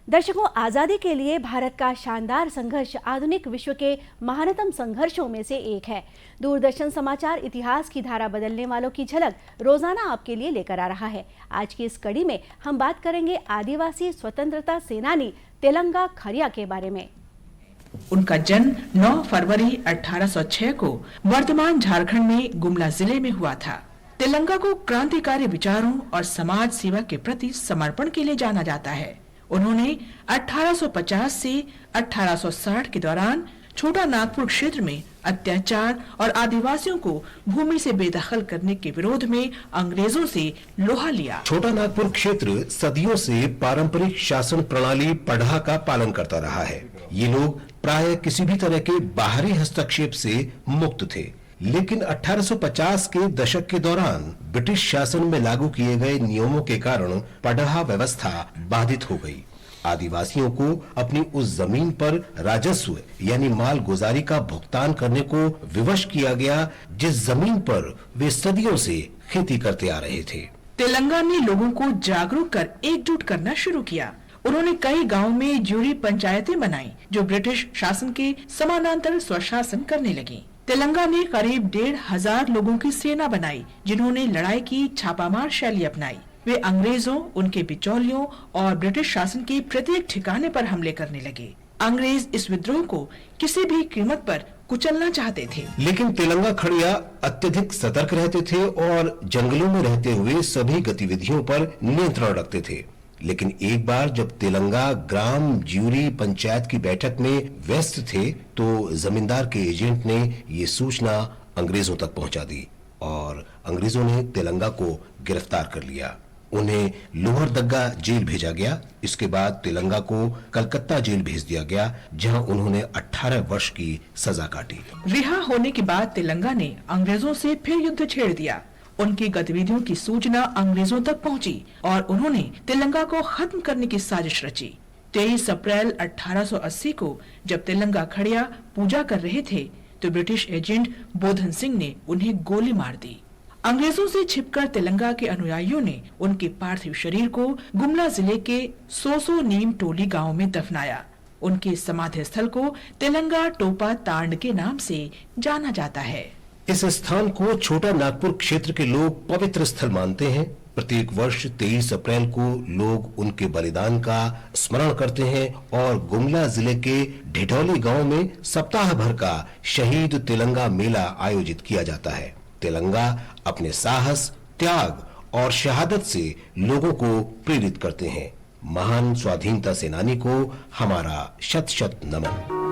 दर्शकों, आज़ादी के लिए भारत का शानदार संघर्ष आधुनिक विश्व के महानतम संघर्षों में से एक है। दूरदर्शन समाचार इतिहास की धारा बदलने वालों की झलक रोजाना आपके लिए लेकर आ रहा है। आज की इस कड़ी में हम बात करेंगे आदिवासी स्वतंत्रता सेनानी तेलंगा खरिया के बारे में। उनका जन्म 9 फरवरी 1806 को वर्तमान झारखंड में गुमला जिले में हुआ था। तेलंगा को क्रांतिकारी विचारों और समाज सेवा के प्रति समर्पण के लिए जाना जाता है। उन्होंने 1850 से 1860 के दौरान छोटा नागपुर क्षेत्र में अत्याचार और आदिवासियों को भूमि से बेदखल करने के विरोध में अंग्रेजों से लोहा लिया। छोटा नागपुर क्षेत्र सदियों से पारंपरिक शासन प्रणाली पढ़ा का पालन करता रहा है। ये लोग प्राय किसी भी तरह के बाहरी हस्तक्षेप से मुक्त थे, लेकिन 1850 के दशक के दौरान ब्रिटिश शासन में लागू किए गए नियमों के कारण पढ़ा व्यवस्था बाधित हो गई। आदिवासियों को अपनी उस जमीन पर राजस्व यानी माल गुजारी का भुगतान करने को विवश किया गया, जिस जमीन पर वे सदियों से खेती करते आ रहे थे। तेलंगा ने लोगों को जागरूक कर एकजुट करना शुरू किया। उन्होंने कई गांवों में ज्यूरी पंचायतें बनाई, जो ब्रिटिश शासन के समानांतर स्वशासन करने लगी। तेलंगा ने करीब 1,500 लोगों की सेना बनाई, जिन्होंने लड़ाई की छापामार शैली अपनाई। वे अंग्रेजों, उनके बिचौलियों और ब्रिटिश शासन के प्रत्येक ठिकाने पर हमले करने लगे। अंग्रेज इस विद्रोह को किसी भी कीमत पर कुचलना चाहते थे, लेकिन तेलंगा खड़िया अत्यधिक सतर्क रहते थे और जंगलों में रहते हुए सभी गतिविधियों पर नियंत्रण रखते थे। लेकिन एक बार जब तेलंगा ग्राम ज्यूरी पंचायत की बैठक में व्यस्त थे, तो जमींदार के एजेंट ने ये सूचना अंग्रेजों तक पहुंचा दी और अंग्रेजों ने तेलंगा को गिरफ्तार कर लिया। उन्हें लोहरदग्गा जेल भेजा गया। इसके बाद तेलंगा को कलकत्ता जेल भेज दिया गया, जहां उन्होंने 18 वर्ष की सजा काटी। रिहा होने के बाद तेलंगा ने अंग्रेजों से फिर युद्ध छेड़ दिया। उनकी गतिविधियों की सूचना अंग्रेजों तक पहुंची और उन्होंने तेलंगा को खत्म करने की साजिश रची। 23 अप्रैल 1880 को जब तेलंगा खड़िया पूजा कर रहे थे, तो ब्रिटिश एजेंट बोधन सिंह ने उन्हें गोली मार दी। अंग्रेजों से छिपकर तेलंगा के अनुयायियों ने उनके पार्थिव शरीर को गुमला जिले के सोसो नीम टोली गांव में दफनाया। उनके समाधि स्थल को तेलंगा टोपा तांड के नाम से जाना जाता है। इस स्थान को छोटा नागपुर क्षेत्र के लोग पवित्र स्थल मानते हैं। प्रत्येक वर्ष 23 अप्रैल को लोग उनके बलिदान का स्मरण करते हैं और गुमला जिले के ढिढौली गांव में सप्ताह भर का शहीद तेलंगा मेला आयोजित किया जाता है। तेलंगा अपने साहस, त्याग और शहादत से लोगों को प्रेरित करते हैं। महान स्वाधीनता सेनानी को हमारा शत शत नमन।